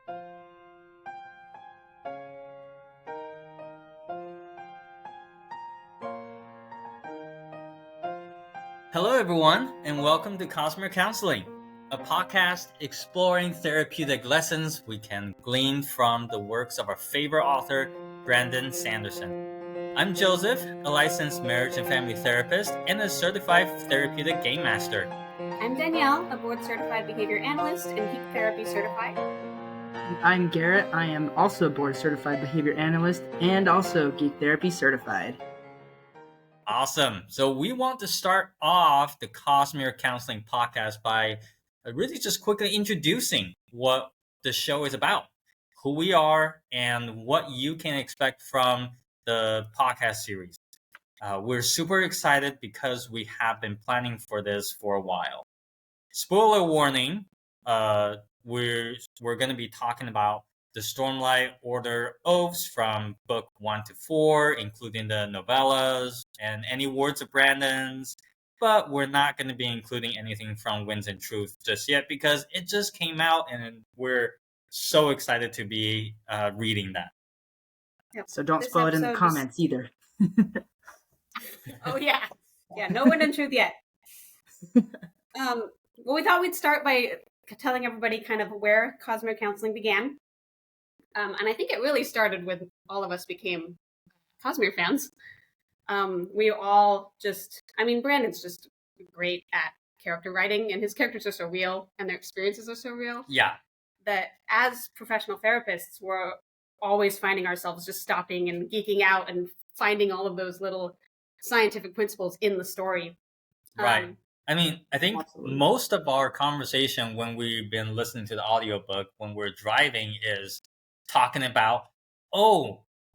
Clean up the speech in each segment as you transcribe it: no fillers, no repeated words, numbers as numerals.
Hello, everyone, and welcome to Cosmere Counseling, a podcast exploring therapeutic lessons we can glean from the works of our favorite author, Brandon Sanderson. I'm Joseph, a licensed marriage and family therapist and a certified therapeutic game master. I'm Danielle, a board-certified behavior analyst and geek therapy certified. I'm Garrett. I am also a board-certified behavior analyst and also geek therapy certified. Awesome. So we want to start off the Cosmere Counseling podcast by really just quickly introducing what the show is about, who we are, and what you can expect from the podcast series. We're super excited because we have been planning for this for a while. Spoiler warning, we're going to be talking about the Stormlight Order oaths from book 1 to 4, including the novellas and any words of Brandon's. But we're not going to be including anything from Winds and Truth just yet because it just came out and we're so excited to be reading that. Yep. So don't spoil it in the comments either. Oh, yeah. Yeah, no Wind and Truth yet. Well, we thought we'd start by telling everybody kind of where Cosmere Counseling began. And I think it really started when all of us became Cosmere fans. We all Brandon's just great at character writing, and his characters are so real, and their experiences are so real. Yeah. That as professional therapists, we're always finding ourselves just stopping and geeking out and finding all of those little scientific principles in the story. Right. I think Absolutely. Most of our conversation when we've been listening to the audiobook when we're driving is talking about,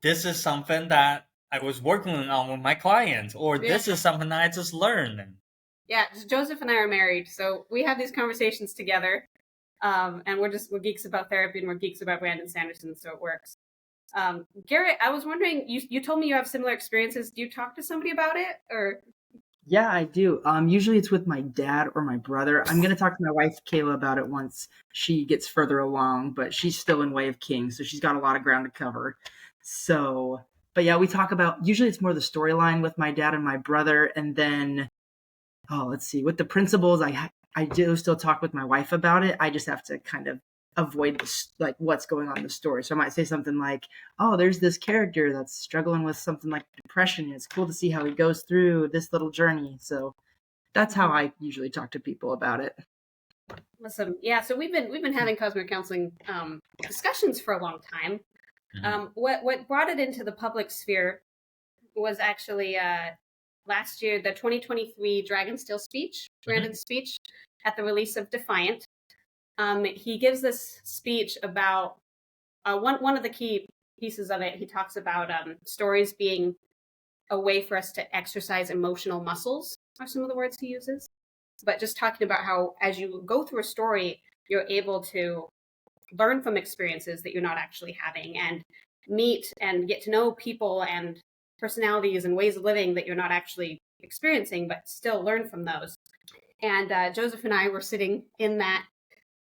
this is something that I was working on with my clients, or this is something that I just learned. Yeah, Joseph and I are married, so we have these conversations together, and we're geeks about therapy, and we're geeks about Brandon Sanderson, so it works. Garrett, I was wondering, you told me you have similar experiences. Do you talk to somebody about it, or? Yeah, I do. Usually it's with my dad or my brother. I'm going to talk to my wife, Kayla, about it once she gets further along, but she's still in Way of Kings, so she's got a lot of ground to cover. So, but yeah, we talk about, usually it's more the storyline with my dad and my brother, and then, let's see, with the principles, I do still talk with my wife about it. I just have to kind of avoid what's going on in the story. So I might say something like, there's this character that's struggling with something like depression, and it's cool to see how he goes through this little journey. So that's how I usually talk to people about it. Awesome. Yeah, so we've been having Cosmere Counseling discussions for a long time. Mm-hmm. What brought it into the public sphere was actually last year, the 2023 Dragonsteel speech, Brandon's speech at the release of Defiant. He gives this speech about one of the key pieces of it. He talks about stories being a way for us to exercise emotional muscles, are some of the words he uses. But just talking about how as you go through a story, you're able to learn from experiences that you're not actually having and meet and get to know people and personalities and ways of living that you're not actually experiencing, but still learn from those. And Joseph and I were sitting in that.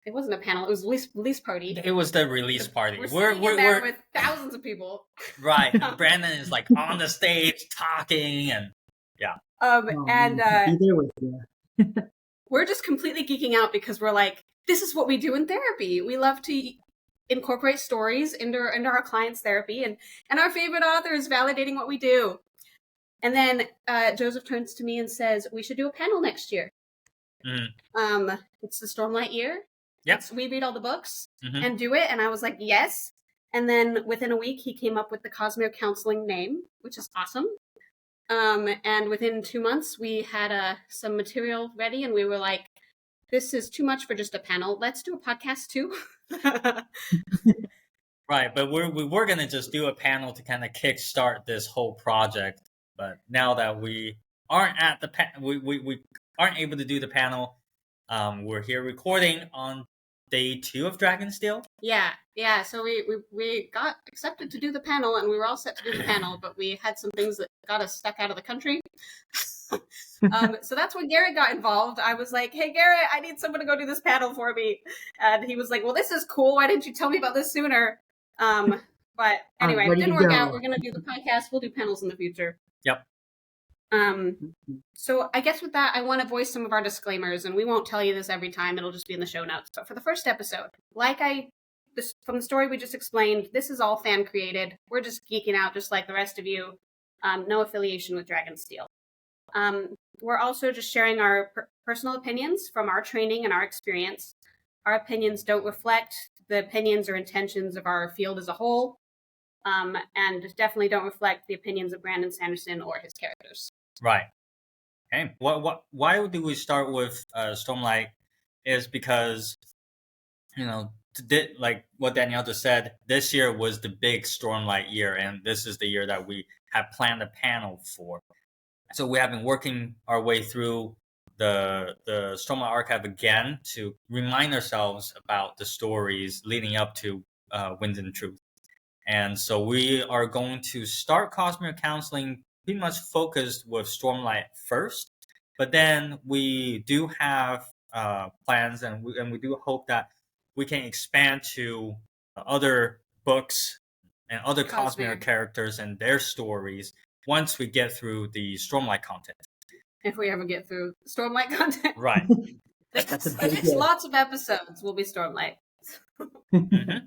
It wasn't a panel. It was a release party. It was the release party. We're there with thousands of people. Right. Brandon is like on the stage talking and yeah. Be there with you. We're just completely geeking out because we're like, this is what we do in therapy. We love to incorporate stories into our clients' therapy, and our favorite author is validating what we do. And then Joseph turns to me and says, we should do a panel next year. It's the Stormlight year. Yep. We read all the books and do it. And I was like, yes. And then within a week, he came up with the Cosmere Counseling name, which is awesome. And within 2 months, we had some material ready. And we were like, this is too much for just a panel. Let's do a podcast too. Right. But we were going to just do a panel to kind of kickstart this whole project. But now that we aren't at the we aren't able to do the panel, we're here recording on day 2 of Dragonsteel. Yeah. So we got accepted to do the panel, and we were all set to do the panel, but we had some things that got us stuck out of the country. So that's when Garrett got involved. I was like, hey, Garrett, I need someone to go do this panel for me. And he was like, well, this is cool. Why didn't you tell me about this sooner? But anyway, it didn't work out. We're going to do the podcast. We'll do panels in the future. Yep. So I guess with that, I want to voice some of our disclaimers, and we won't tell you this every time. It'll just be in the show notes. So for the first episode, from the story we just explained, this is all fan created. We're just geeking out just like the rest of you. No affiliation with Dragonsteel. We're also just sharing our personal opinions from our training and our experience. Our opinions don't reflect the opinions or intentions of our field as a whole, and definitely don't reflect the opinions of Brandon Sanderson or his characters. Right. Okay. Why do we start with Stormlight? Is because, like what Danielle just said, this year was the big Stormlight year, and this is the year that we have planned a panel for. So we have been working our way through the Stormlight Archive again to remind ourselves about the stories leading up to Winds and Truth. And so we are going to start Cosmere Counseling pretty much focused with Stormlight first, but then we do have plans, and we do hope that we can expand to other books and other Cosmere characters and their stories once we get through the Stormlight content. If we ever get through Stormlight content. Right. It's lots of episodes will be Stormlight. Mm-hmm.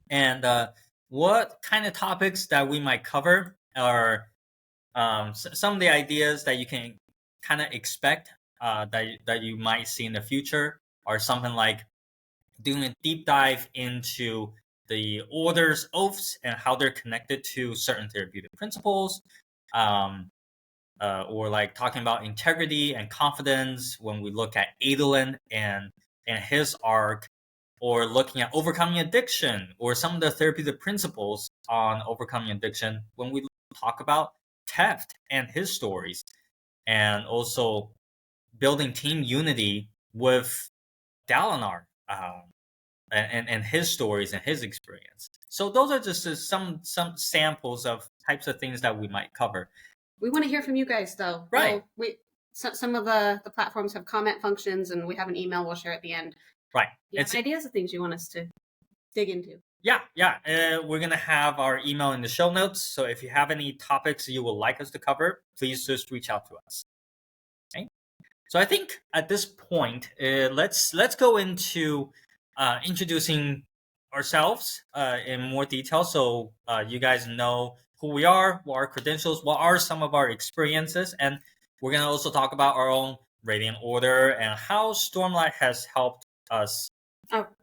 And what kind of topics that we might cover are some of the ideas that you can kind of expect that you might see in the future are something like doing a deep dive into the Order's oaths and how they're connected to certain therapeutic principles, or like talking about integrity and confidence when we look at Adolin and his arc, or looking at overcoming addiction or some of the therapeutic principles on overcoming addiction when we talk about Teft and his stories, and also building team unity with Dalinar and his stories and his experience. So those are just some samples of types of things that we might cover. We want to hear from you guys, though. Right. Some of the platforms have comment functions, and we have an email we'll share at the end. Right. You have ideas of things you want us to dig into. Yeah. We're going to have our email in the show notes. So if you have any topics you would like us to cover, please just reach out to us. Okay. So I think at this point, let's go into introducing ourselves in more detail, so you guys know who we are, what our credentials, what are some of our experiences, and we're going to also talk about our own Radiant Order and how Stormlight has helped us.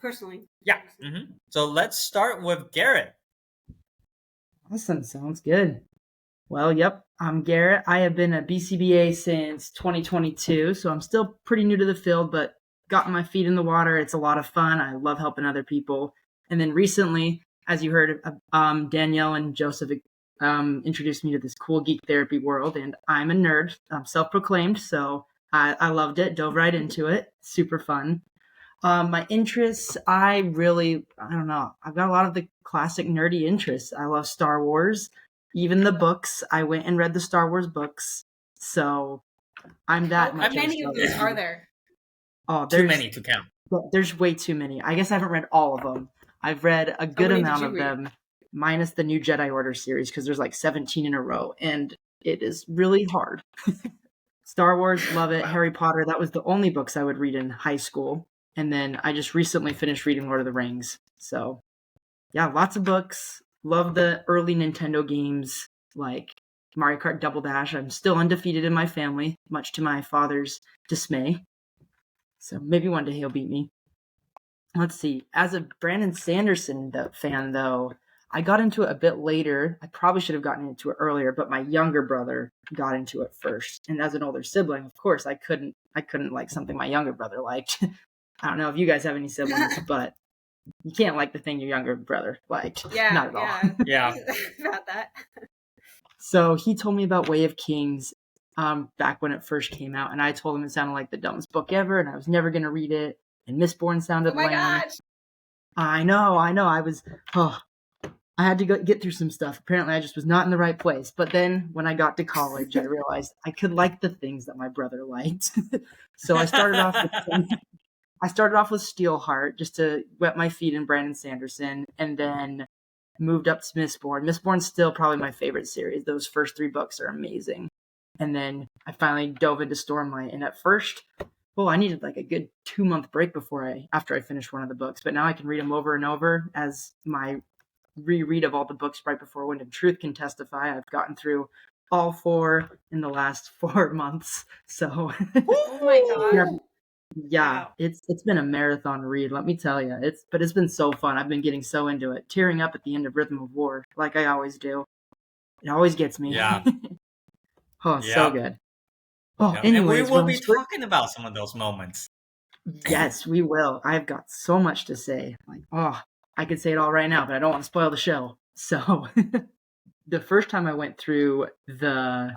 Personally. Yeah. Mm-hmm. So let's start with Garrett. Awesome. Sounds good. Well, yep. I'm Garrett. I have been a BCBA since 2022, so I'm still pretty new to the field, but gotten my feet in the water. It's a lot of fun. I love helping other people. And then recently, as you heard, Danielle and Joseph introduced me to this cool geek therapy world, and I'm a nerd. I'm self-proclaimed, so I loved it, dove right into it. Super fun. My interests, I don't know. I've got a lot of the classic nerdy interests. I love Star Wars, even the books. I went and read the Star Wars books, so I'm that much. How many of these are there? Oh, too many to count. There's way too many. I guess I haven't read all of them. I've read a good amount of them, minus the New Jedi Order series, because there's like 17 in a row, and it is really hard. Star Wars, love it. Wow. Harry Potter, that was the only books I would read in high school. And then I just recently finished reading Lord of the Rings. So, yeah, lots of books. Love the early Nintendo games, like Mario Kart Double Dash. I'm still undefeated in my family, much to my father's dismay. So maybe one day he'll beat me. Let's see. As a Brandon Sanderson fan, though, I got into it a bit later. I probably should have gotten into it earlier, but my younger brother got into it first. And as an older sibling, of course, I couldn't like something my younger brother liked. I don't know if you guys have any siblings, but you can't like the thing your younger brother liked. Yeah, not at all. Yeah. About that. So he told me about Way of Kings back when it first came out, and I told him it sounded like the dumbest book ever, and I was never going to read it. And Mistborn sounded lame. Oh my gosh. I know. I was, I had to get through some stuff. Apparently, I just was not in the right place. But then when I got to college, I realized I could like the things that my brother liked. So I started off with Steelheart just to wet my feet in Brandon Sanderson, and then moved up to Mistborn. Mistborn's still probably my favorite series. Those first 3 books are amazing. And then I finally dove into Stormlight. And at first, I needed like a good 2-month break after I finished one of the books. But now I can read them over and over, as my reread of all the books right before Wind of Truth can testify. I've gotten through all 4 in the last 4 months. So, oh my god. Yeah, Wow. it's been a marathon read, let me tell you. It's been so fun. I've been getting so into it, tearing up at the end of Rhythm of War, like I always do. It always gets me. Yeah. Oh, so good. Oh, Yeah. And we anyways, will be talking about some of those moments. Yes, we will. I've got so much to say. Like, I could say it all right now, but I don't want to spoil the show. So, the first time I went through the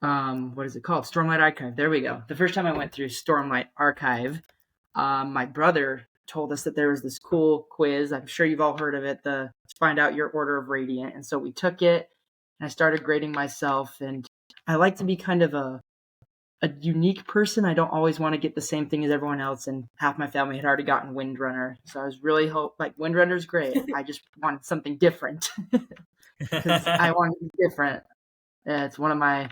what is it called? Stormlight Archive. There we go. The first time I went through Stormlight Archive, my brother told us that there was this cool quiz. I'm sure you've all heard of it, to find out your order of radiant. And so we took it, and I started grading myself. And I like to be kind of a unique person. I don't always want to get the same thing as everyone else. And half my family had already gotten Windrunner. So I was really Windrunner's great. I just wanted something different because I wanted to be different. It's one of my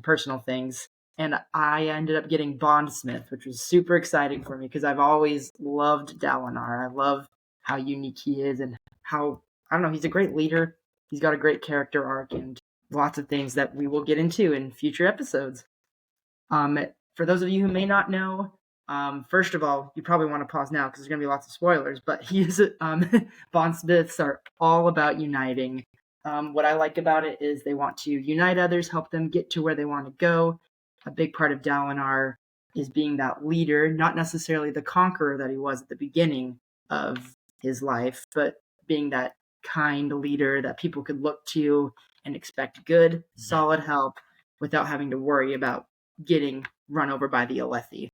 personal things, and I ended up getting Bondsmith, which was super exciting for me because I've always loved Dalinar. I love how unique he is and how, I don't know, he's a great leader. He's got a great character arc and lots of things that we will get into in future episodes. For those of you who may not know, first of all, you probably want to pause now because there's going to be lots of spoilers, but Bondsmiths are all about uniting. What I like about it is they want to unite others, help them get to where they want to go. A big part of Dalinar is being that leader, not necessarily the conqueror that he was at the beginning of his life, but being that kind leader that people could look to and expect good, solid help without having to worry about getting run over by the Alethi.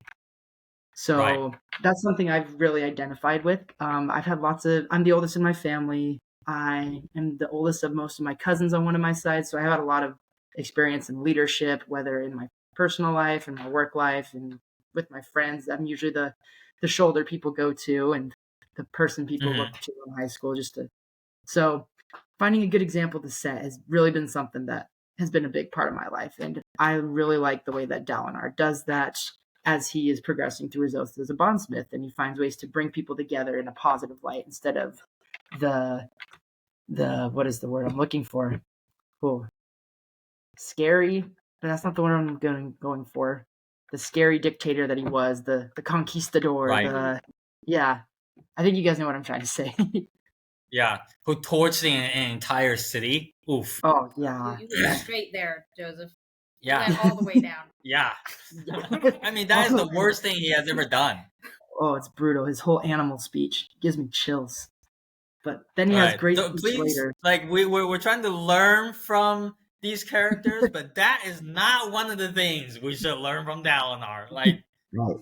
So That's something I've really identified with. I'm the oldest in my family. I am the oldest of most of my cousins on one of my sides, so I have had a lot of experience in leadership, whether in my personal life and my work life and with my friends. I'm usually the shoulder people go to and the person people look to in high school. So finding a good example to set has really been something that has been a big part of my life, and I really like the way that Dalinar does that as he is progressing through his oath as a bondsmith, and he finds ways to bring people together in a positive light instead of the what is the word I'm looking for? Scary, but that's not the word I'm going for. The scary dictator that he was, the conquistador. Right. I think you guys know what I'm trying to say. Yeah, who torched an entire city. Oof. Oh yeah. You went straight there, Joseph. Yeah. You went all the way down. Yeah. I mean, that is the worst thing he has ever done. Oh, it's brutal. His whole animal speech gives me chills. But then he has great speech later. Like we're trying to learn from these characters, but that is not one of the things we should learn from Dalinar. Like, right.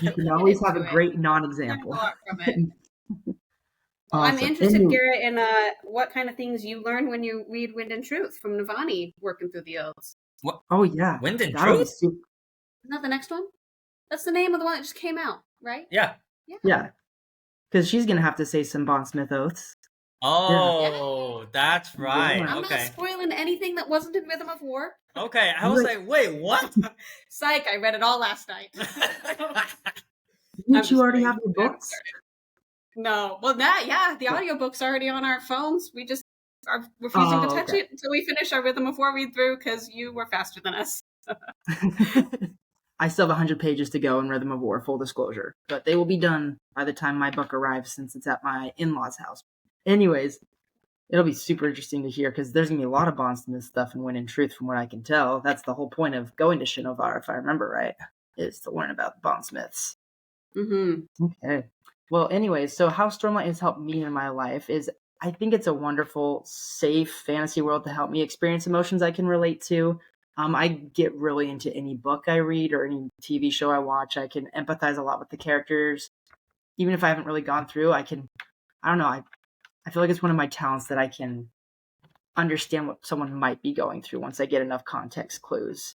You can always have a great non-example. I'm interested, Garrett, in what kind of things you learn when you read Wind and Truth from Navani working through the oaths. What? Oh yeah, Wind and Truth? Isn't that the next one? That's the name of the one that just came out, right? Yeah. Because she's gonna have to say some Bondsmith oaths. Oh, that's right. I'm not spoiling anything that wasn't in Rhythm of War. Okay, I was like, wait, what? Psych! I read it all last night. Didn't you already have the books? No. Well, the audiobook's already on our phones. We just are refusing to touch it until we finish our Rhythm of War read through because you were faster than us. I still have 100 pages to go in Rhythm of War, full disclosure. But they will be done by the time my book arrives since it's at my in-laws' house. Anyways, it'll be super interesting to hear because there's going to be a lot of Bondsmith stuff in Wind and Truth from what I can tell. That's the whole point of going to Shinovar, if I remember right, is to learn about the Bondsmiths. Mm-hmm. Okay. Well, anyways, so how Stormlight has helped me in my life is I think it's a wonderful, safe fantasy world to help me experience emotions I can relate to. I get really into any book I read or any TV show I watch. I can empathize a lot with the characters. Even if I haven't really gone through, I don't know, I feel like it's one of my talents that I can understand what someone might be going through once I get enough context clues.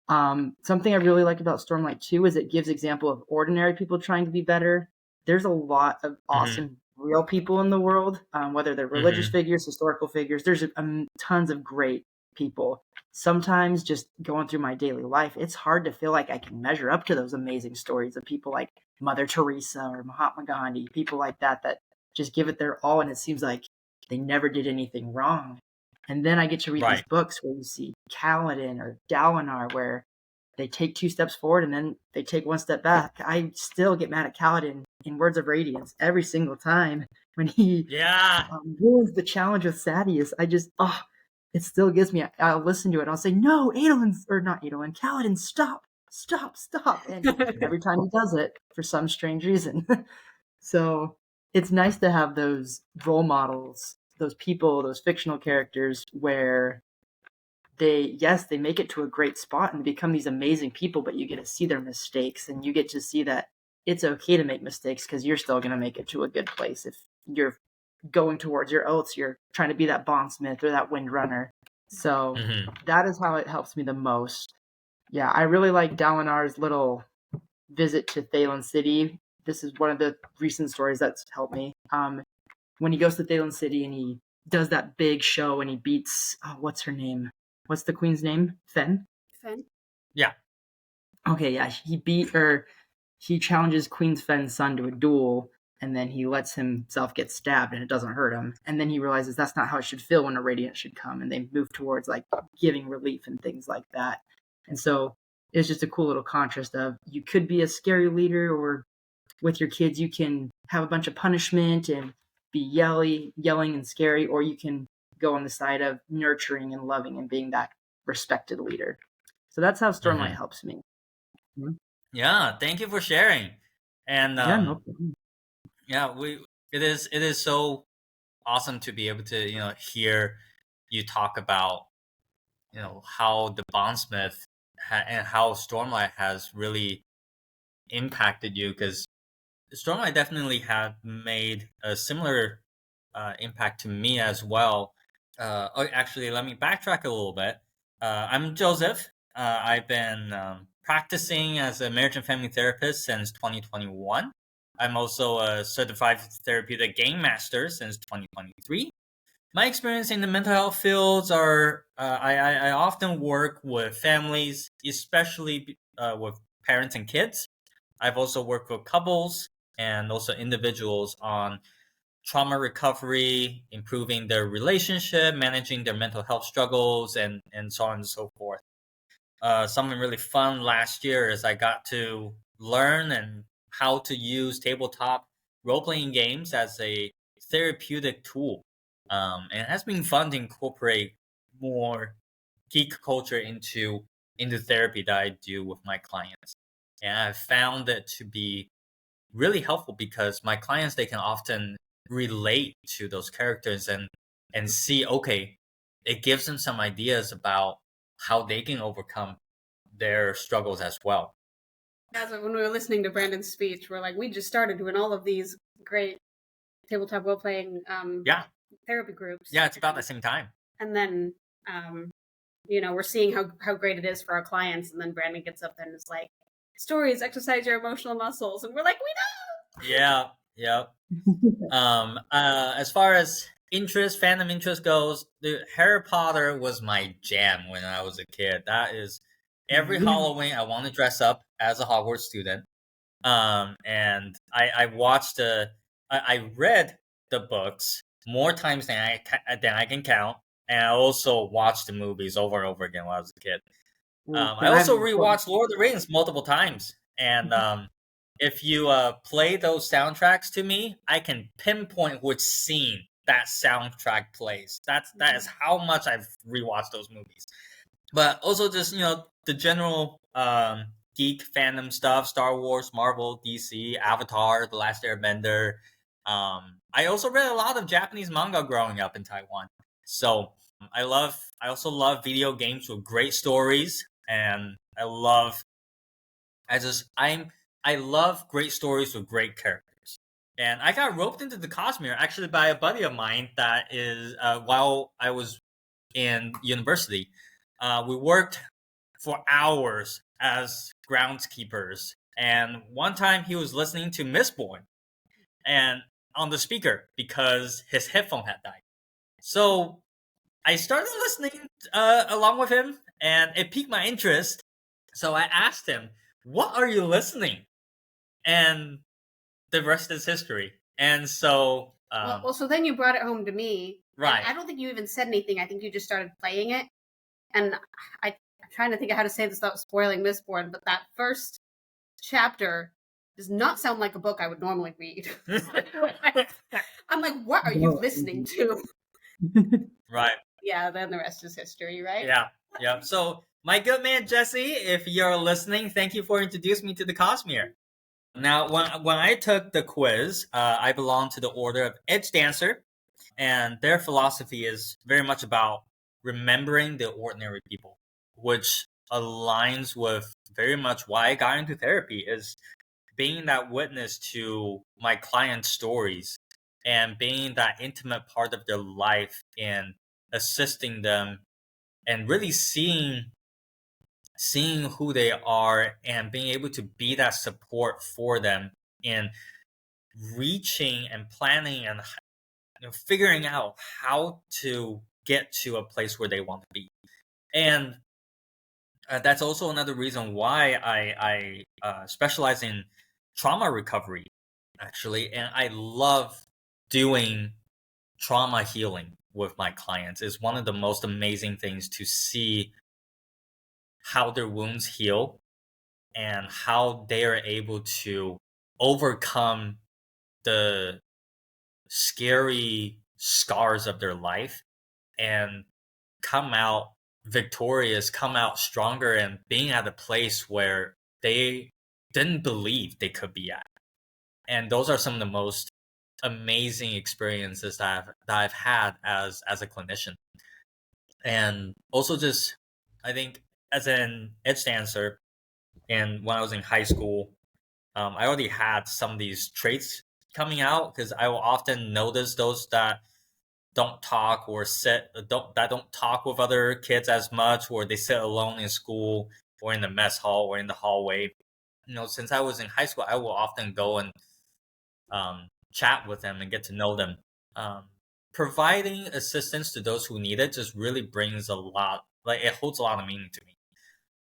Something I really like about Stormlight too is it gives example of ordinary people trying to be better. There's a lot of awesome real people in the world, whether they're religious figures, historical figures. There's tons of great people. Sometimes just going through my daily life, it's hard to feel like I can measure up to those amazing stories of people like Mother Teresa or Mahatma Gandhi, people like that just give it their all, and it seems like they never did anything wrong. And then I get to read these books where you see Kaladin or Dalinar, where they take 2 steps forward and then they take 1 step back. I still get mad at Kaladin in Words of Radiance every single time when he ruins the challenge with Sadeas. It still gives me, I'll listen to it and I'll say, no, Kaladin, stop. And every time he does it, for some strange reason. So it's nice to have those role models, those people, those fictional characters where they make it to a great spot and become these amazing people, but you get to see their mistakes and you get to see that it's okay to make mistakes because you're still going to make it to a good place. If you're going towards your oaths, you're trying to be that bondsmith or that windrunner. So that is how it helps me the most. Yeah, I really like Dalinar's little visit to Thaylen City. This is one of the recent stories that's helped me. When he goes to Thaylen City and he does that big show and he beats, what's her name? What's the queen's name? Fen? Yeah. Okay, yeah. He challenges Queen Fen's son to a duel, and then he lets himself get stabbed and it doesn't hurt him. And then he realizes that's not how it should feel when a radiant should come. And they move towards like giving relief and things like that. And so it's just a cool little contrast of you could be a scary leader, or with your kids, you can have a bunch of punishment and be yelling and scary, or you can go on the side of nurturing and loving and being that respected leader. So that's how Stormlight helps me. Yeah, thank you for sharing. And no problem. It is so awesome to be able to hear you talk about how the bondsmith and how Stormlight has really impacted you, because Stormlight definitely had made a similar impact to me as well. Actually, let me backtrack a little bit. I'm Joseph. I've been practicing as a marriage and family therapist since 2021. I'm also a certified therapeutic game master since 2023. My experience in the mental health fields are I often work with families, especially with parents and kids. I've also worked with couples and also individuals on trauma recovery, improving their relationship, managing their mental health struggles, and so on and so forth. Something really fun last year is I got to learn and how to use tabletop role-playing games as a therapeutic tool. And it has been fun to incorporate more geek culture into therapy that I do with my clients. And I've found it to be really helpful because my clients, they can often relate to those characters and see, okay, it gives them some ideas about how they can overcome their struggles as well. As when we were listening to Brandon's speech, we're like, we just started doing all of these great tabletop role-playing therapy groups. Yeah, it's about the same time. And then, we're seeing how great it is for our clients. And then Brandon gets up there and is like, stories exercise your emotional muscles. And we're like, we know! Yeah. As far as fandom interest goes, the Harry Potter was my jam when I was a kid. That is every Halloween I want to dress up as a Hogwarts student. And I watched I read the books more times than I can count, and I also watched the movies over and over again when I was a kid. I also rewatched Lord of the Rings multiple times, and if you play those soundtracks to me, I can pinpoint which scene that soundtrack plays. That is how much I've rewatched those movies. But also just the general geek fandom stuff: Star Wars, Marvel, DC, Avatar, The Last Airbender. I also read a lot of Japanese manga growing up in Taiwan. So I also love video games with great stories, and I love great stories with great characters. And I got roped into the Cosmere actually by a buddy of mine that is, while I was in university, we worked for hours as groundskeepers. And one time he was listening to Mistborn and on the speaker because his headphone had died. So I started listening along with him, and it piqued my interest. So I asked him, "What are you listening?" And the rest is history. And so, well, so then you brought it home to me. Right. I don't think you even said anything. I think you just started playing it. And I'm trying to think of how to say this without spoiling Mistborn, but that first chapter does not sound like a book I would normally read. I'm like, what are you listening to? Right. Yeah, then the rest is history, right? Yeah. So, my good man Jesse, if you're listening, thank you for introducing me to the Cosmere. Now, when I took the quiz, I belong to the Order of Edge Dancer, and their philosophy is very much about remembering the ordinary people, which aligns with very much why I got into therapy, is being that witness to my clients' stories and being that intimate part of their life in assisting them and really seeing who they are and being able to be that support for them in reaching and planning and figuring out how to get to a place where they want to be. And that's also another reason why I specialize in trauma recovery, actually. And I love doing trauma healing with my clients. It's one of the most amazing things to see how their wounds heal and how they are able to overcome the scary scars of their life and come out victorious, come out stronger, and being at a place where they didn't believe they could be at. And those are some of the most amazing experiences that I've had as a clinician. And also just, I think, as an edge dancer, and when I was in high school, I already had some of these traits coming out because I will often notice those that don't talk or don't talk with other kids as much, or they sit alone in school or in the mess hall or in the hallway. Since I was in high school, I will often go and chat with them and get to know them. Providing assistance to those who need it just really brings a lot, like it holds a lot of meaning to me.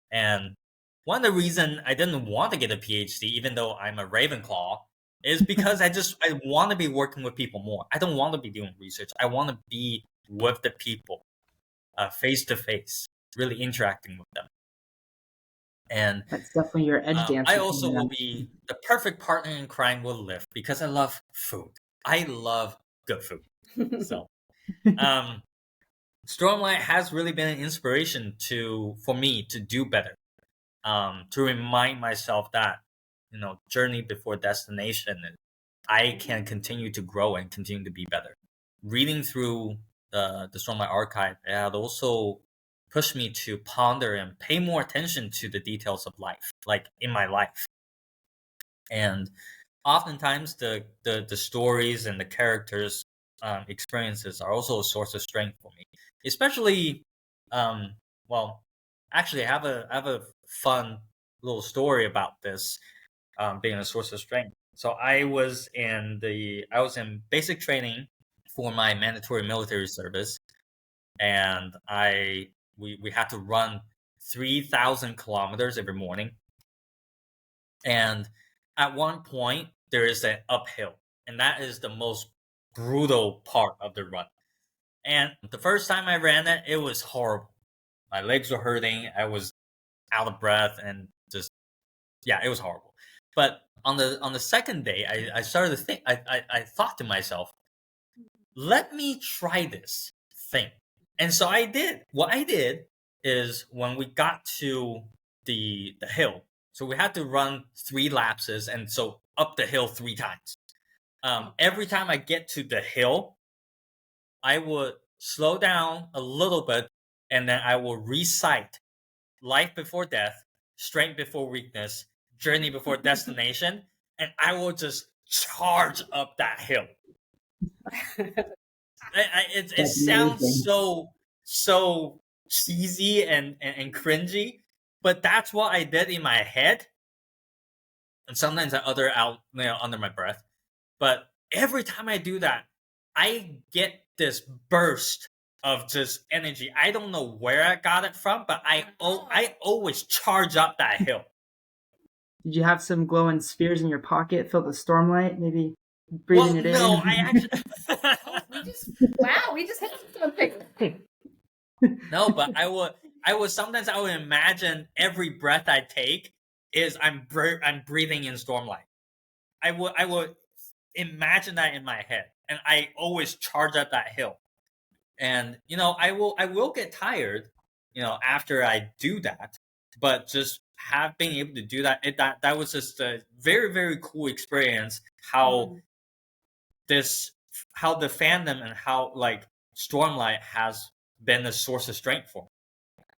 And one of the reasons I didn't want to get a PhD, even though I'm a Ravenclaw, is because I want to be working with people more. I don't want to be doing research. I want to be with the people, face to face, really interacting with them. And that's definitely your edge dancer. I also will be the perfect partner in crime with Lyft because I love food. I love good food. So, Stormlight has really been an inspiration for me to do better. To remind myself that, journey before destination, I can continue to grow and continue to be better. Reading through the Stormlight Archive, it had also pushed me to ponder and pay more attention to the details of life, like in my life. And oftentimes the stories and the characters' experiences are also a source of strength for me. Especially, actually, I have a fun little story about this being a source of strength. So I was in basic training for my mandatory military service, and we had to run 3,000 kilometers every morning. And at one point, there is an uphill, and that is the most brutal part of the run. And the first time I ran it, it was horrible. My legs were hurting. I was out of breath, and it was horrible. But on the second day, I started to think. I thought to myself, let me try this thing. And so I did. What I did is when we got to the hill, so we had to run 3 lapses, and so up the hill 3 times. Every time I get to the hill, I would slow down a little bit, and then I will recite life before death, strength before weakness, journey before destination, and I will just charge up that hill. It sounds amazing. so cheesy and cringy, but that's what I did in my head, and sometimes I utter out, under my breath. But every time I do that, I get this burst of just energy. I don't know where I got it from, but I always charge up that hill. Did you have some glowing spheres in your pocket filled with stormlight? Maybe breathing it in? No, I actually. we just hit something. No, but I would sometimes I would imagine every breath I take is I'm breathing in stormlight. I would imagine that in my head, and I always charge up that hill. And I will get tired, after I do that, but just being able to do that, that was just a very, very cool experience. How the fandom and how Stormlight has been a source of strength for me.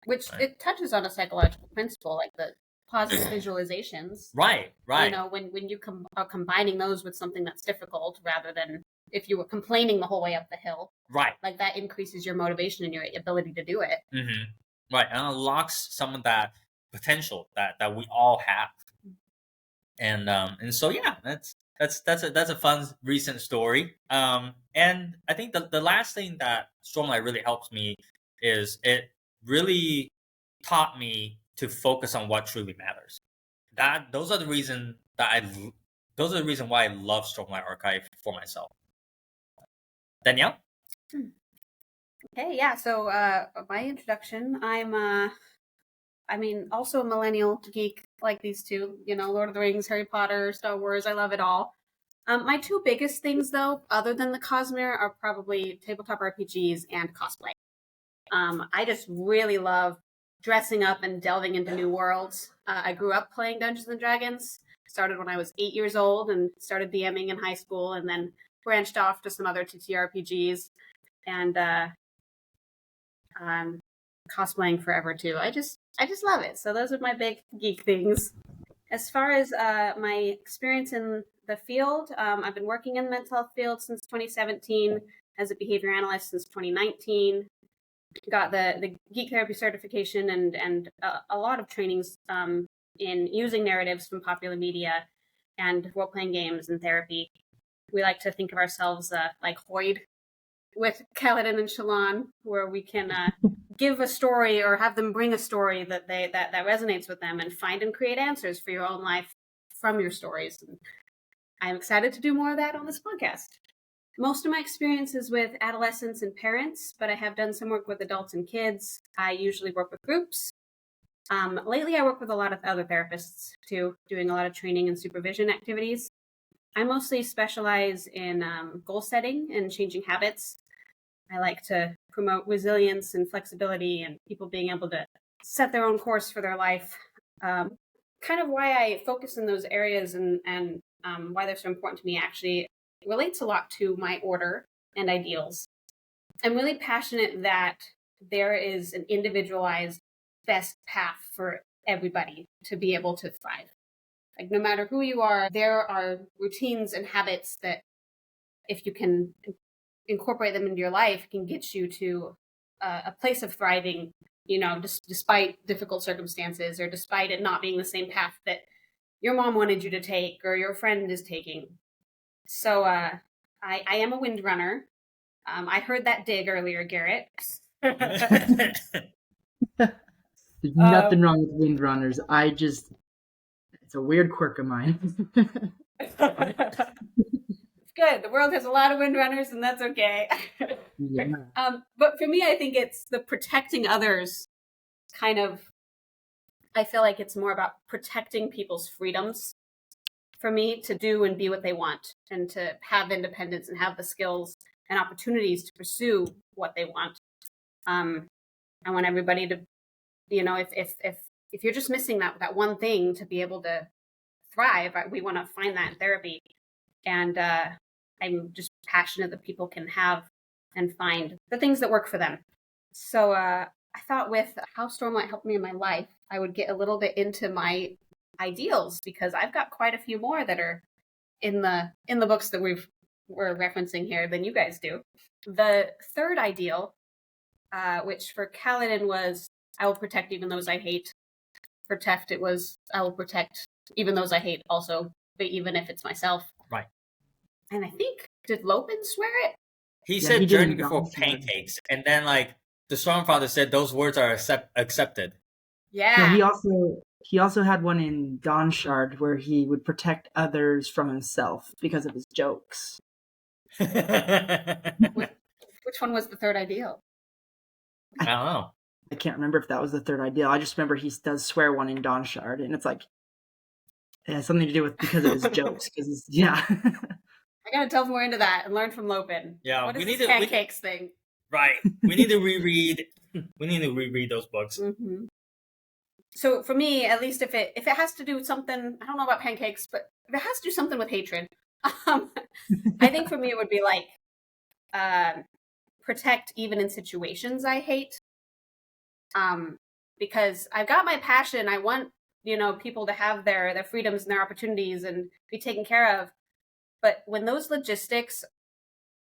Which it touches on a psychological principle, like the positive visualizations. Right. When you are combining those with something that's difficult, rather than if you were complaining the whole way up the hill. Right. Like that increases your motivation and your ability to do it. Mm-hmm. Right, and unlocks some of that potential that we all have. And so yeah, that's a fun recent story. And I think the last thing that Stormlight really helps me is it really taught me to focus on what truly matters. Those are the reason why I love Stormlight Archive for myself. Danielle? Okay, yeah. So my introduction, I'm also a millennial geek like these two. Lord of the Rings, Harry Potter, Star Wars. I love it all. My two biggest things, though, other than the Cosmere, are probably tabletop RPGs and cosplay. I just really love dressing up and delving into new worlds. I grew up playing Dungeons and Dragons. Started when I was 8 years old and started DMing in high school, and then branched off to some other TTRPGs, and cosplaying forever too. I just love it. So those are my big geek things. As far as my experience in the field, I've been working in the mental health field since 2017 as a behavior analyst since 2019. Got the geek therapy certification and a lot of trainings in using narratives from popular media and role-playing games and therapy. We like to think of ourselves like Hoyd with Kaladin and Shallan, where we can give a story or have them bring a story that resonates with them, and find and create answers for your own life from your stories. And I'm excited to do more of that on this podcast. Most of my experience is with adolescents and parents, but I have done some work with adults and kids. I usually work with groups. Lately, I work with a lot of other therapists too, doing a lot of training and supervision activities. I mostly specialize in goal setting and changing habits. I like to promote resilience and flexibility and people being able to set their own course for their life. Kind of why I focus in those areas and why they're so important to me actually relates a lot to my order and ideals. I'm really passionate that there is an individualized best path for everybody to be able to thrive. Like, no matter who you are, there are routines and habits that, if you can incorporate them into your life, can get you to a place of thriving, despite difficult circumstances, or despite it not being the same path that your mom wanted you to take or your friend is taking. So I am a windrunner. I heard that dig earlier, Garrett. There's nothing wrong with windrunners. It's a weird quirk of mine. It's good. The world has a lot of windrunners, and that's okay. Yeah. But for me, I think it's the protecting others kind of. I feel like it's more about protecting people's freedoms for me to do and be what they want, and to have independence and have the skills and opportunities to pursue what they want. I want everybody to, if you're just missing that one thing to be able to thrive, we want to find that in therapy. And I'm just passionate that people can have and find the things that work for them. So I thought with how Stormlight helped me in my life, I would get a little bit into my ideals, because I've got quite a few more that are in the books that we're referencing here than you guys do. The third ideal, which for Kaladin was, I will protect even those I hate. For Teft, it was, I will protect even those I hate also, but even if it's myself. Right. And I think, did Lopin swear it? He said journey before pancakes, and then like the Stormfather said those words are accepted. Yeah. He also had one in Dawnshard where he would protect others from himself because of his jokes. Which one was the third ideal? I don't know. I can't remember if that was the third ideal. I just remember he does swear one in Dawnshard, and it's like it has something to do with because of his jokes. Yeah. I gotta delve more into that and learn from Lopin. Yeah, what is this pancakes thing? Right. We need to reread. We need to reread those books. Mm-hmm. So for me, at least, if it has to do with something, I don't know about pancakes, but if it has to do something with hatred, I think for me it would be like protect even in situations I hate. Because I've got my passion. I want, people to have their freedoms and their opportunities and be taken care of. But when those logistics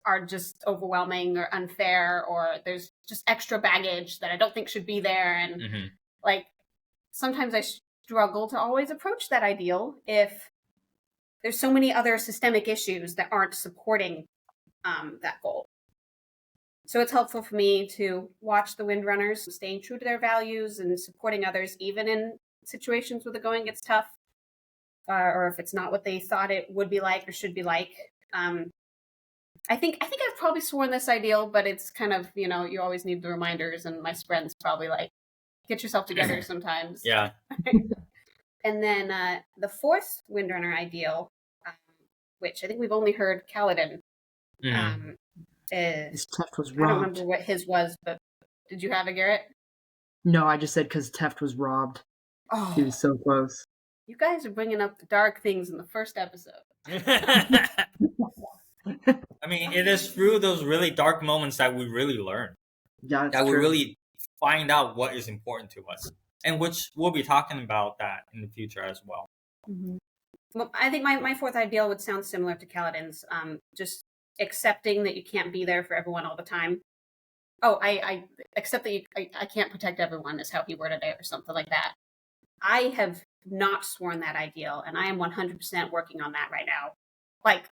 are just overwhelming or unfair, or there's just extra baggage that I don't think should be there, and like sometimes I struggle to always approach that ideal if there's so many other systemic issues that aren't supporting that goal. So it's helpful for me to watch the Windrunners staying true to their values and supporting others, even in situations where the going gets tough, or if it's not what they thought it would be like or should be like. I think I've probably sworn this ideal, but it's kind of, you always need the reminders, and my friend's probably like, get yourself together sometimes. Yeah. And then the fourth Windrunner ideal, which I think we've only heard Kaladin. His Teft was robbed. I don't remember what his was, but did you have it, Garrett? No, I just said because Teft was robbed. Oh, he was so close. You guys are bringing up the dark things in the first episode. I mean, it is through those really dark moments that we really learn. Yeah, that we really find out what is important to us, and which we'll be talking about that in the future as well. Mm-hmm. Well, I think my fourth ideal would sound similar to Kaladin's. Just accepting that you can't be there for everyone all the time. Oh, I accept that I can't protect everyone is how he worded it, or something like that. I have not sworn that ideal, and I am 100% working on that right now. Like,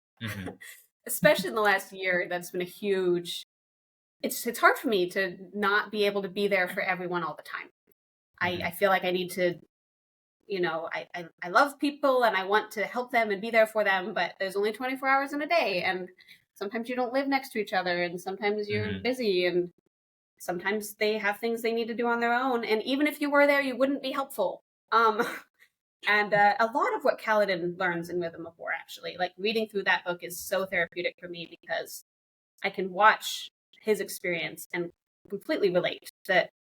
especially in the last year, that's been a huge. It's hard for me to not be able to be there for everyone all the time. I feel like I need to, I love people and I want to help them and be there for them, but there's only 24 hours in a day, and sometimes you don't live next to each other, and sometimes you're busy, and sometimes they have things they need to do on their own, and even if you were there, you wouldn't be helpful. And a lot of what Kaladin learns in Rhythm of War, actually, like reading through that book is so therapeutic for me, because I can watch his experience and completely relate that,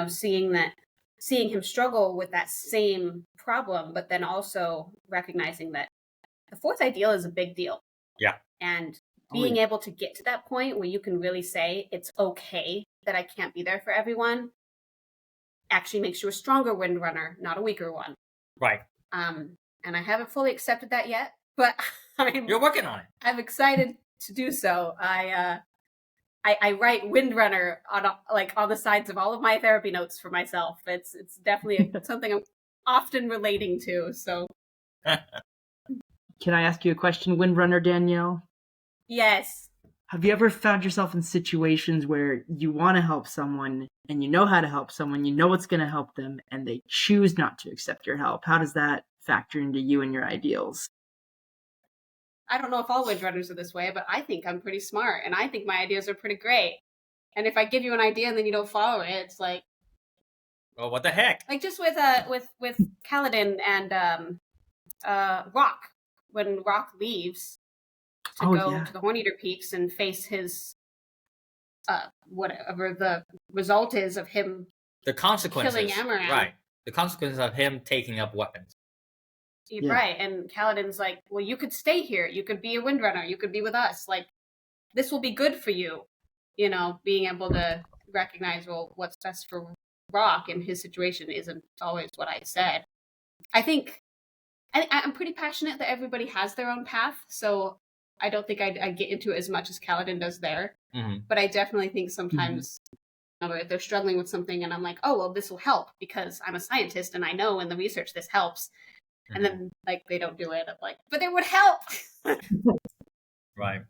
seeing him struggle with that same problem, but then also recognizing that the fourth ideal is a big deal. Yeah. And being able to get to that point where you can really say it's okay that I can't be there for everyone actually makes you a stronger Windrunner, not a weaker one. Right. And I haven't fully accepted that yet, but you're working on it. I'm excited to do so. I write Windrunner on the sides of all of my therapy notes for myself. It's definitely something I'm often relating to. So, can I ask you a question, Windrunner Danielle? Yes. Have you ever found yourself in situations where you want to help someone and you know how to help someone, you know what's going to help them, and they choose not to accept your help? How does that factor into you and your ideals? I don't know if all Windrunners are this way, but I think I'm pretty smart, and I think my ideas are pretty great. And if I give you an idea and then you don't follow it, it's like, well, what the heck? Like just with Kaladin and Rock, when Rock leaves to go to the Horneater Peaks and face his whatever the result is of him, the consequences, killing Amaran. Right? The consequences of him taking up weapons. Right, and Kaladin's like, well, you could stay here. You could be a Windrunner. You could be with us. Like, this will be good for you. Being able to recognize, well, what's best for Rock in his situation isn't always what I said. I think I'm pretty passionate that everybody has their own path. So I don't think I'd get into it as much as Kaladin does there. But I definitely think sometimes if they're struggling with something and I'm like, oh, well, this will help because I'm a scientist and I know in the research this helps. And then like they don't do it. I'm like, but it would help. Right.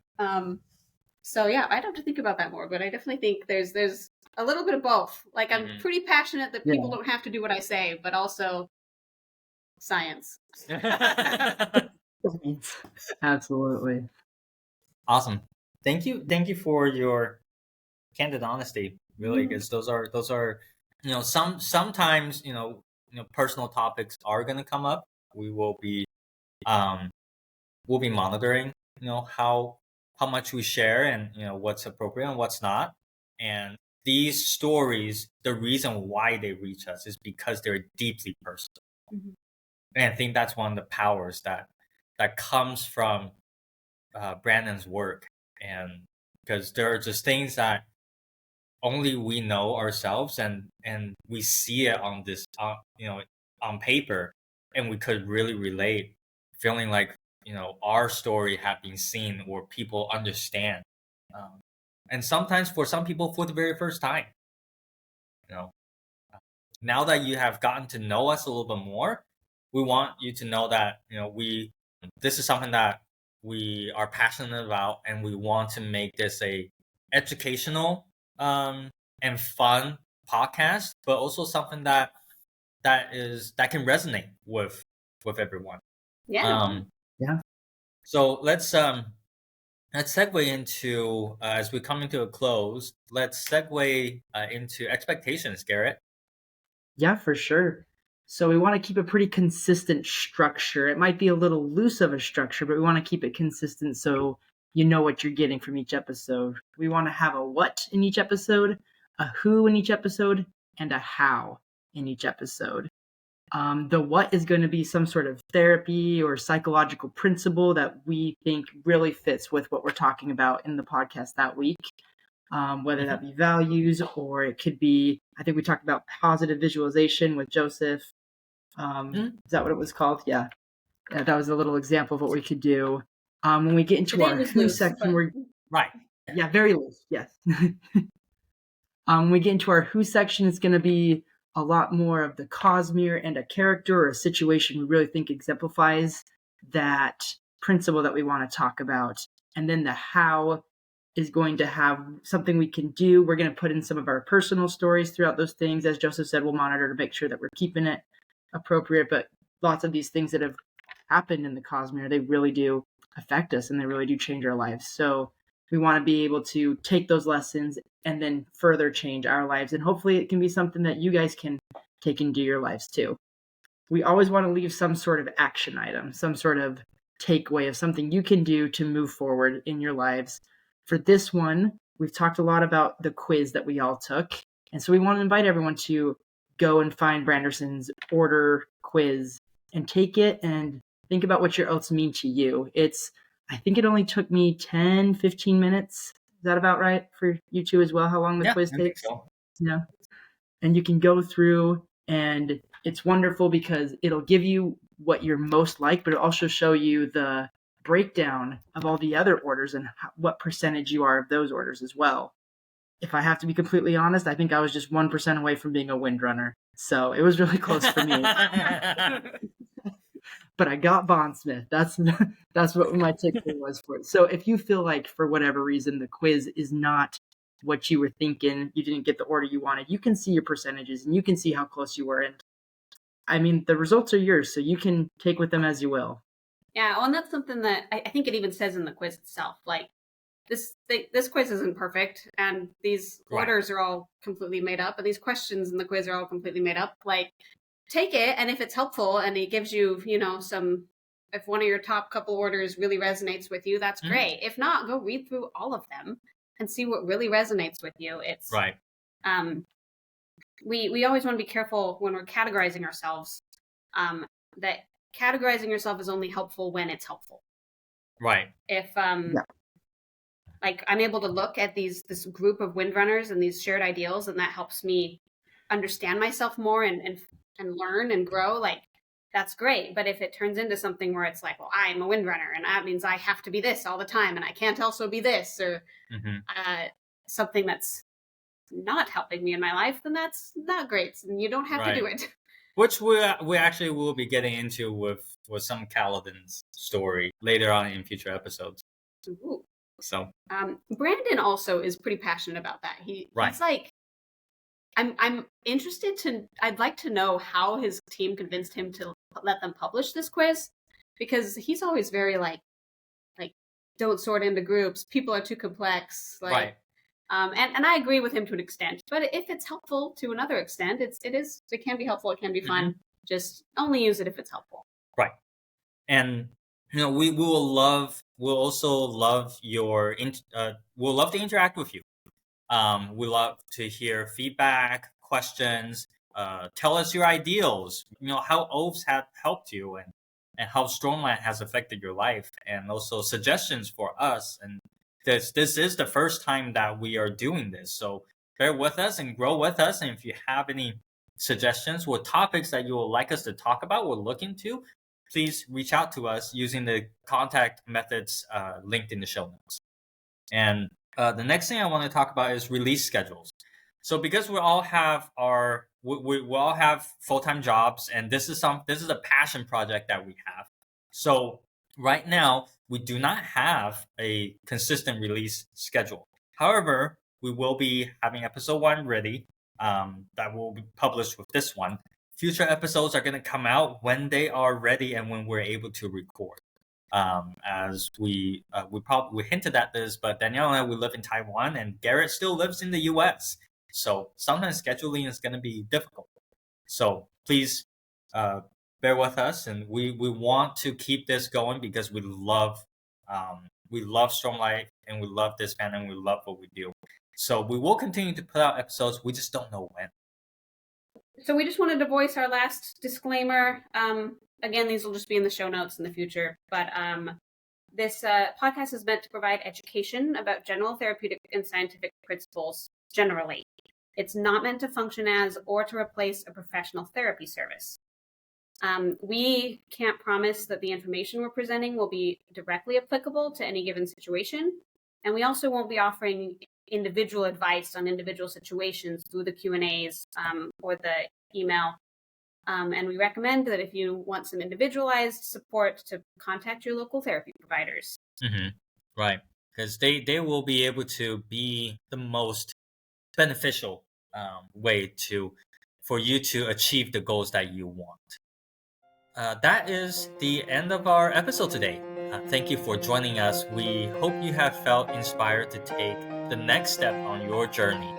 So yeah, I'd have to think about that more, but I definitely think there's a little bit of both. Like I'm pretty passionate that people don't have to do what I say, but also science. Absolutely. Awesome. Thank you for your candid honesty, really, because those are sometimes personal topics are going to come up. We will be we'll be monitoring how much we share and what's appropriate and what's not. And these stories, the reason why they reach us is because they're deeply personal. And I think that's one of the powers that comes from Brandon's work, and because there are just things that only we know ourselves, and we see it on this on paper, and we could really relate, feeling like our story have been seen or people understand, and sometimes for some people for the very first time. Now that you have gotten to know us a little bit more, we want you to know that this is something that we are passionate about, and we want to make this a educational and fun podcast, but also something that can resonate with everyone. Yeah. So let's segue into as we come into a close. Let's segue into expectations, Garrett. Yeah, for sure. So we want to keep a pretty consistent structure. It might be a little loose of a structure, but we want to keep it consistent so you know what you're getting from each episode. We want to have a what in each episode, a who in each episode, and a how in each episode. The what is going to be some sort of therapy or psychological principle that we think really fits with what we're talking about in the podcast that week. Whether that be values, or it could be, I think we talked about positive visualization with Joseph. Is that what it was called? Yeah. That was a little example of what we could do. When we get into our who section, we're right. Yeah, very loose. Yes. When we get into our who section, it's going to be a lot more of the Cosmere and a character or a situation we really think exemplifies that principle that we want to talk about. And then the how is going to have something we can do. We're going to put in some of our personal stories throughout those things. As Joseph said, we'll monitor to make sure that we're keeping it appropriate. But lots of these things that have happened in the Cosmere, they really do affect us and they really do change our lives. So we want to be able to take those lessons and then further change our lives. And hopefully it can be something that you guys can take into your lives too. We always want to leave some sort of action item, some sort of takeaway of something you can do to move forward in your lives. For this one, we've talked a lot about the quiz that we all took. And so we want to invite everyone to go and find Branderson's order quiz and take it and think about what your oaths mean to you. I think it only took me 10, 15 minutes. Is that about right for you two as well? How long the quiz takes? So. Yeah. And you can go through, and it's wonderful because it'll give you what you're most like, but it'll also show you the breakdown of all the other orders and what percentage you are of those orders as well. If I have to be completely honest, I think I was just 1% away from being a windrunner. So it was really close for me. But I got Bondsmith. That's what my takeaway was for it. So if you feel like for whatever reason the quiz is not what you were thinking, you didn't get the order you wanted, you can see your percentages and you can see how close you were. And I mean, the results are yours, so you can take with them as you will. Yeah, well, and that's something that I think it even says in the quiz itself. Like, this quiz isn't perfect, and these orders are all completely made up, and these questions in the quiz are all completely made up. Like, take it, and if it's helpful and it gives you, if one of your top couple orders really resonates with you, that's great. If not, go read through all of them and see what really resonates with you. It's right. We always want to be careful when we're categorizing ourselves, that categorizing yourself is only helpful when it's helpful. Right. If like I'm able to look at this group of windrunners and these shared ideals, and that helps me understand myself more and learn and grow. Like, that's great. But if it turns into something where it's like, well, I'm a windrunner and that means I have to be this all the time and I can't also be this, or something that's not helping me in my life, then that's not great. And you don't have to do it. Which we actually will be getting into with some Kaladin's story later on in future episodes. Ooh. So Brandon also is pretty passionate about that. He's like, I'm interested to. I'd like to know how his team convinced him to let them publish this quiz, because he's always very like don't sort into groups. People are too complex. Like, and I agree with him to an extent. But if it's helpful to another extent, it can be helpful. It can be fun. Just only use it if it's helpful. Right. And we'll also love we'll love to interact with you. We love to hear feedback, questions. Tell us your ideals. How WOBs have helped you, and how Stormlight has affected your life, and also suggestions for us. And this is the first time that we are doing this, so bear with us and grow with us. And if you have any suggestions or topics that you would like us to talk about or look into, please reach out to us using the contact methods linked in the show notes. And the next thing I want to talk about is release schedules. So because we all have we all have full-time jobs, and this is a passion project that we have. So right now we do not have a consistent release schedule. However, we will be having episode 1 ready that will be published with this one. Future episodes are going to come out when they are ready and when we're able to record. As we hinted at this, but Danielle and I, we live in Taiwan, and Garrett still lives in the US. So sometimes scheduling is going to be difficult. So please bear with us, and we want to keep this going because we love Stormlight, and we love this band, and we love what we do. So we will continue to put out episodes. We just don't know when. So we just wanted to voice our last disclaimer. Again, these will just be in the show notes in the future. But this podcast is meant to provide education about general therapeutic and scientific principles generally. It's not meant to function as or to replace a professional therapy service. We can't promise that the information we're presenting will be directly applicable to any given situation. And we also won't be offering individual advice on individual situations through the Q&As or the email. And we recommend that if you want some individualized support, to contact your local therapy providers. Right, because they will be able to be the most beneficial way for you to achieve the goals that you want. That is the end of our episode today. Thank you for joining us. We hope you have felt inspired to take the next step on your journey.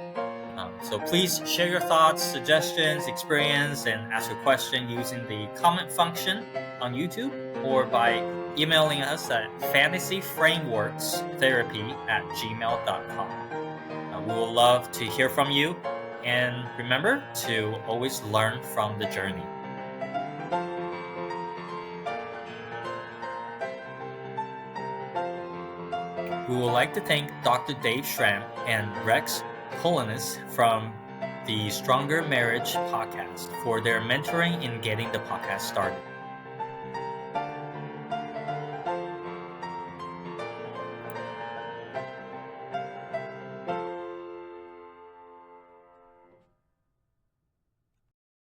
So please share your thoughts, suggestions, experience, and ask a question using the comment function on YouTube, or by emailing us at fantasyframeworkstherapy@gmail.com. We will love to hear from you, and remember to always learn from the journey. We would like to thank Dr. Dave Schramm and Rex Colonis from the Stronger Marriage podcast for their mentoring in getting the podcast started.